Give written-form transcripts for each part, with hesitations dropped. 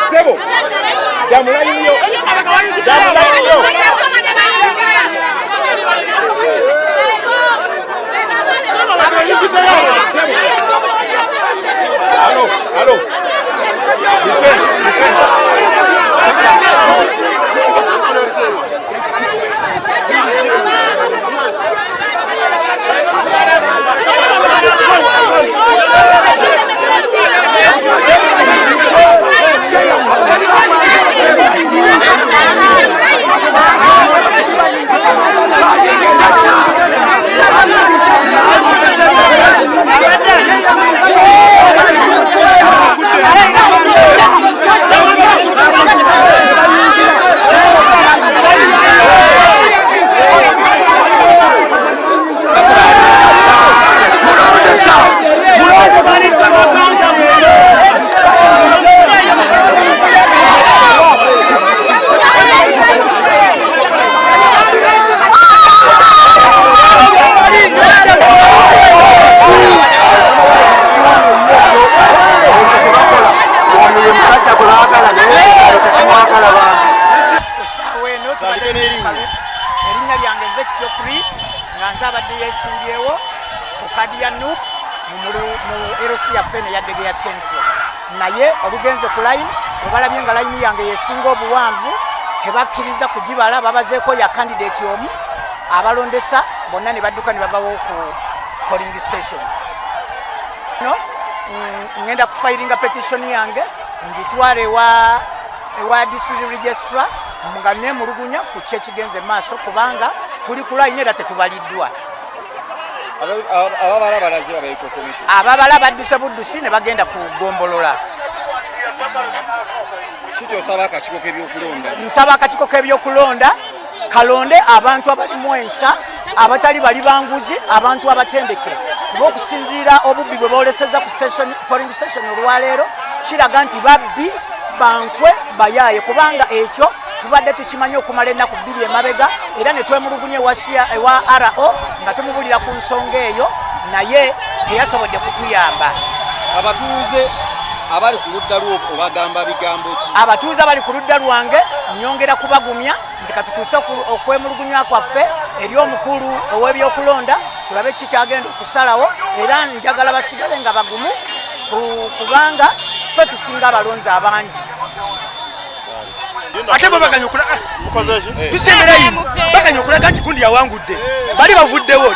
Sebo. Jamulayo. Allo. Erinya lyange nze kityo Chris nganza abadde yesimbyewo ku kadi ya NUP mu LC yafene ya Degeya Central naye olugenze ku line obalabye nga line yange yesinga obuwanvu tebakkiriza kugibala babazeeko ya candidate omu abalondesa bonna ne badduka ne bavawo ku polling station no ngenda kufilinga petition yange ngitwale ewa district registrar mungane mulugunya ku kyekigenze maaso kubanga tuli ku line era tetubaliddwa ababala balazi babayiko commission ababala badduse buddusi ne bagenda kugombolola kicho saba akakiko k'ebyokulonda nsaba akakiko k'ebyokulonda kalonde abantu abalimu ensa abatali bali banguzi abantu abatendeke kuba okusinziira obubbi bwe booleseza ku polling station olwaleero kiraga nti babbi bankwe bayaye kubanga ekyo tubadde tukimanyi okumala ennaku 2 emabega era ne twemulugunye ewa RO nga tumubulira ku nsonga eyo naye teyasobodde kutuyamba. Abatuuze abali ku ludda lwo obagamba bigambo ki? Abatuuze abali ku ludda lwange nyongera kubagumya nti katutuuse okwemulugunya kwaffe eri omukulu ow'ebyokulonda tulabe ki kyagenda okusalawo era njagala basigale nga bagumu kubanga ffe tusinga abalonzi abangi. Ate bo bakanyukula tusembera yino bakanyukula kanti kundi yawangudde bali bavuddewo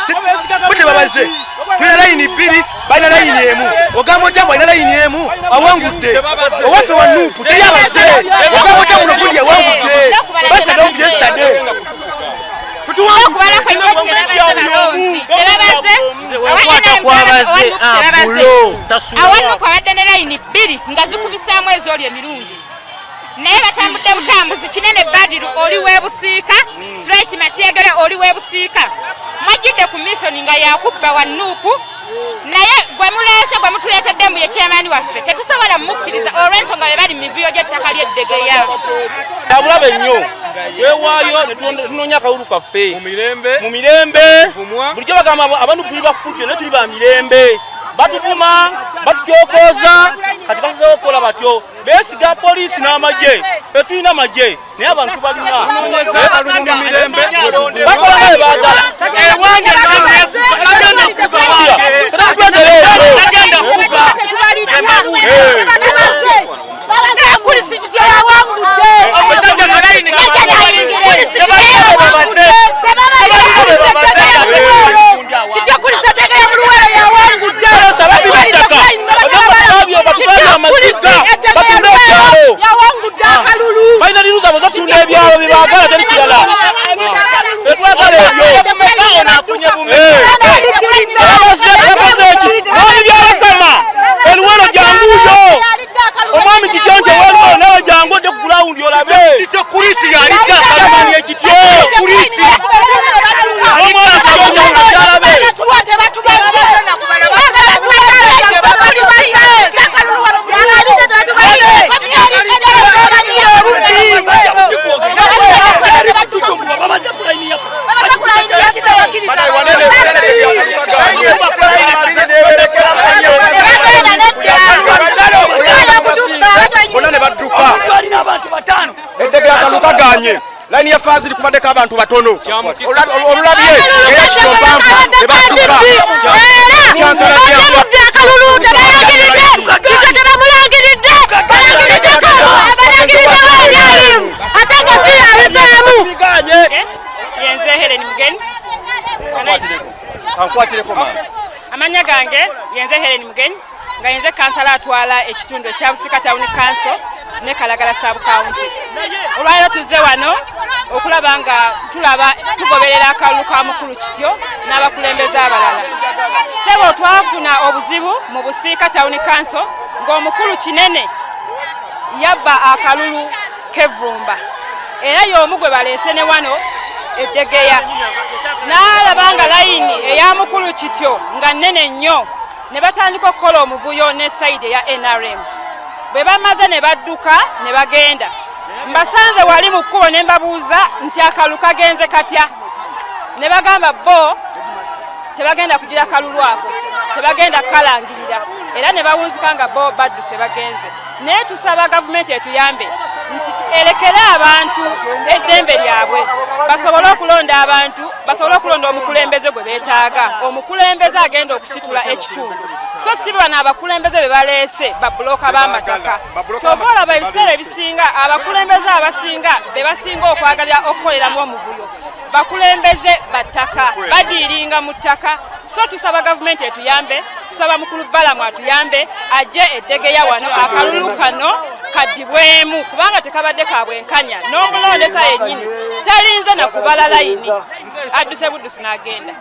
bote babaze tuna line 2 bana line emu ogambo jambo ina line emu awangudde owafe wa NUP teyabaze ogambo jambo kundi yawangudde basa do yesterday kubala kwa awano kwa wadde line 2 nga zikubisaamu ezo oli emirundi naye batambudde butambuzi kinene Badiru oli webusiika straight Matyegere oli webusiika mwajjidde ku mission nga yakubba wa NUP naye gwe muleese gwe mutuleetedde mu ye chairman waffe tetusobola mukkiriza olw'ensonga bwe bali mu mivuyo gy'ettaka ly'Eddegeya. Abulabe nnyo Wewayo netunonya akalulu kaffe mu mirembe bulijjo bagamba abantu tuli bafudde ne tuli ba mirembe batuvuma batutyokoza kati basazeewo okukola batyo beesiga poliisi n'amagye fe tulina amagye naye abantu balina bakola nga bebaagala Laini ya fazili kubadeka abantu batono olulabye era kitompanvu ebatuka kyankala byakalulu tebayagiridde tebamulangiridde ate nga si abisaamu yenze Helen Mugeni kankwatireko mama amanya gange yenze Helen Mugeni nga yenze kansala atwala ekitundu ekya Busika Town Council ne Kalagala Sub County. Olwayo tuze wano okulaba nga tulaba tugoberera akalulu ka mukulu kityo n'abakulembeze abalala. Sebo twafuna obuzibu mu Busika Town Council ng'omukulu kinene yabba akalulu kevumba. Era y'omu gwe baleese ne wano eddegeya. N'alaba nga layini eya mukulu kityo nga nnene nnyo ne batandika okukola omuvuyo ne sayidi eya NRM. Bwe bamaze ne badduka ne bagenda. Mbasanze wali mu kkubo ne mbabuuza nti akalulu kagenze katya. Ne bagamba bo tebagenda kugira kalulu ako, tebagenda kalangirira. Era ne bawunzika nga bo badduse bagenze. Naye tusaba gavumenti etuyambe nti erekere abantu eddembe lyabwe basobole okulonda abantu, basobole okulonda omukulembeze gwe beetaaga, omukulembeze agenda okusitula ekitundu. So si bano abakulembeze be baleese babulooka b'amataka. Kyova olaba ebiseera ebisinga abakulembeze abasinga be basinga okwagalira okukoleramu omuvuyo bakulembeze battaka badiiringa mu ttaka. So tusaba gavumenti etuyambe, tusaba mukulu Balamu atuyambe ajje eddegeya wano akalulu kano kadibwemu kubanga tekabadde kabwenkanya n'omulondesa yennyini talinze na kubala layini adduse buddusi n'agenda.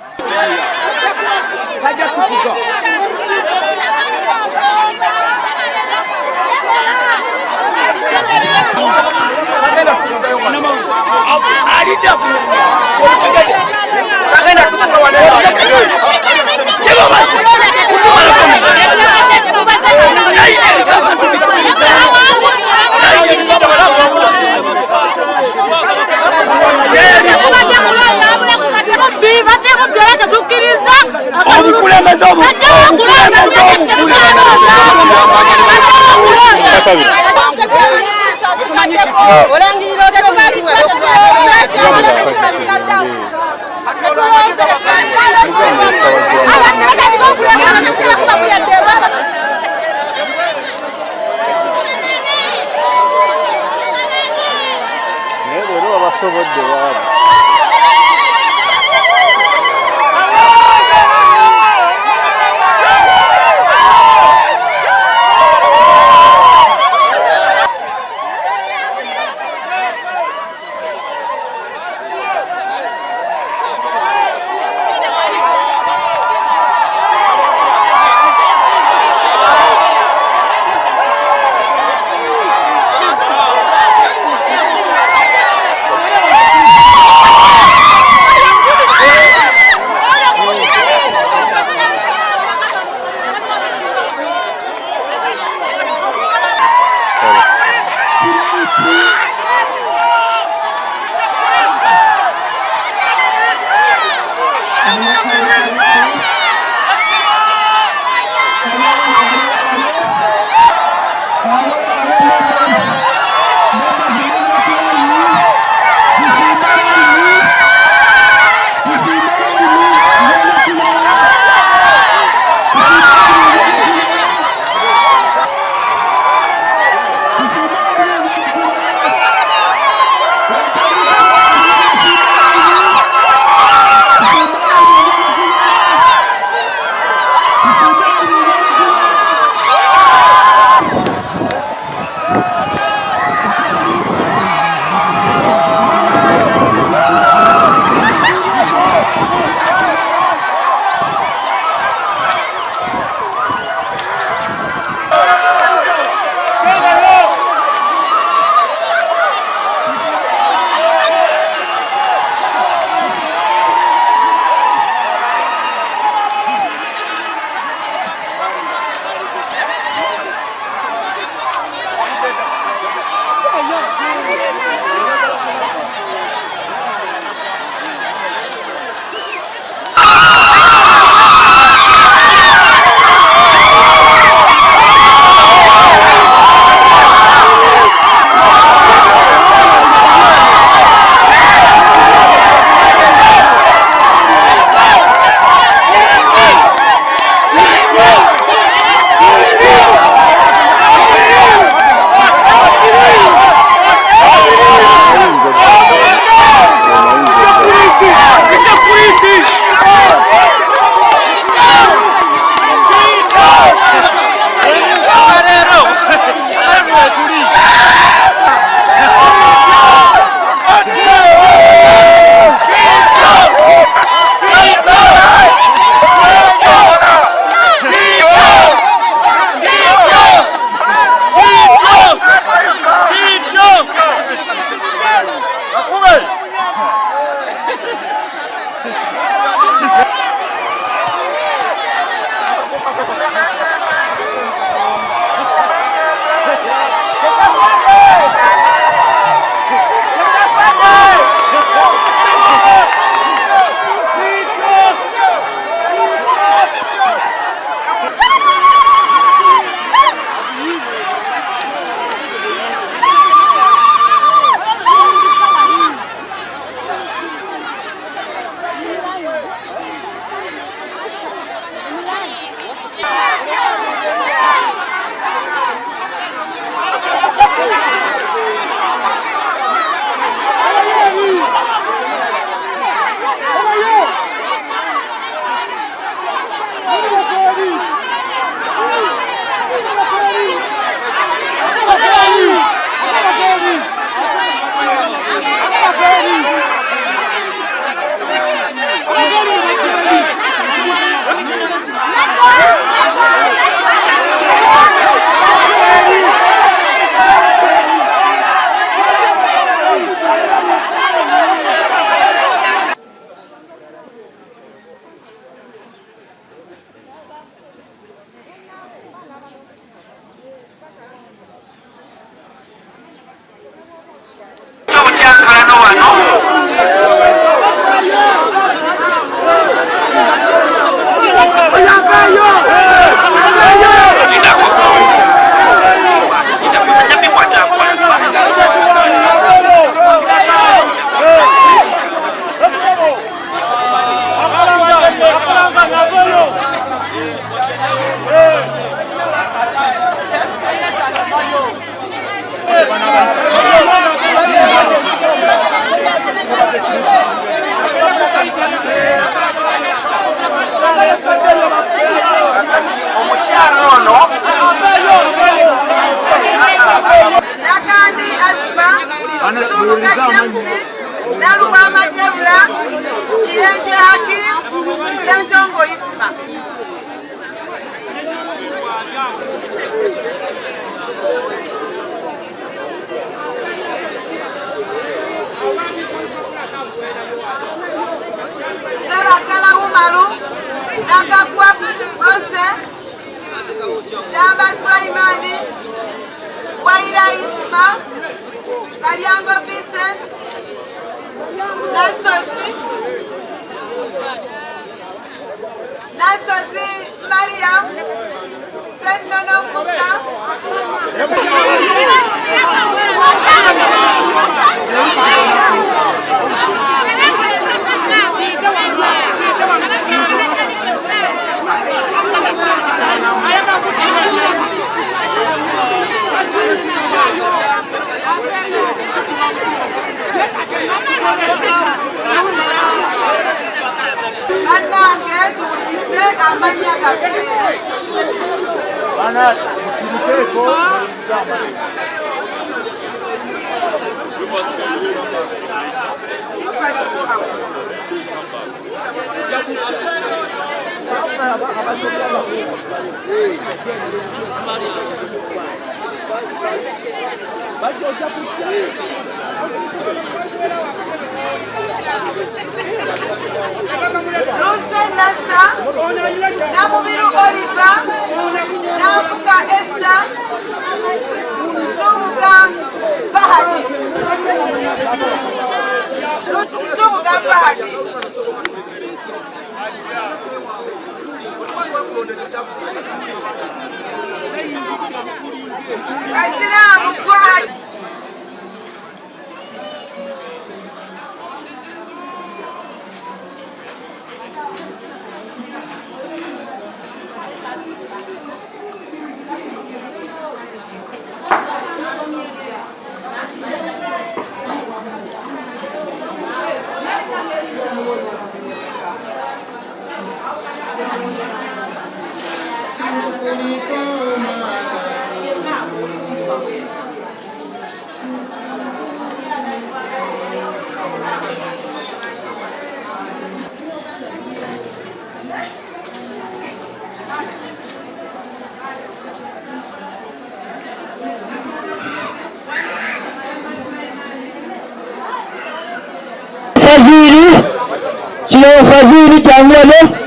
Fadhili Jamwele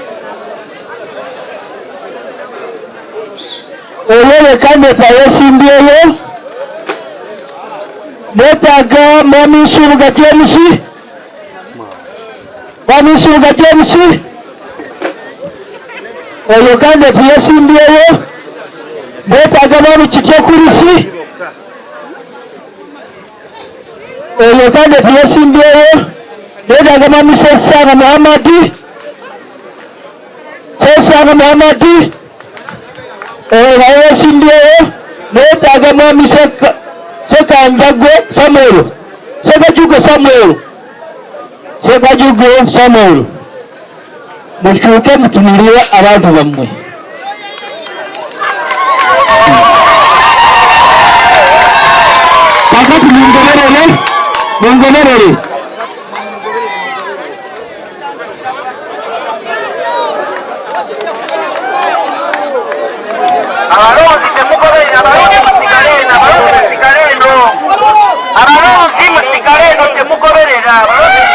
oyo kandidate yeesimbyeyo neetaaga mwami Nsubuga James. Mwami Nsubuga James oyo kandidate yeesimbyeyo neetaaga mwami Kityo Kurisi oyo kandidate yeesimbyeyo neetaaga mwami Sesanga Muhammadi. Sesanga Muhammadi oyo yeesimbyeyo neetaaga mwami Sekanjagwe Samuel. Sekajugo Samuel. Sekajugo Samuel. Mukyuke mutunulire abantu bammwe. Kakati mungoberere. Abalonzi temugoberera, abalonzi musigaleno, abalonzi musigaleno. Abalonzi musigaleno temugoberera, abalonzi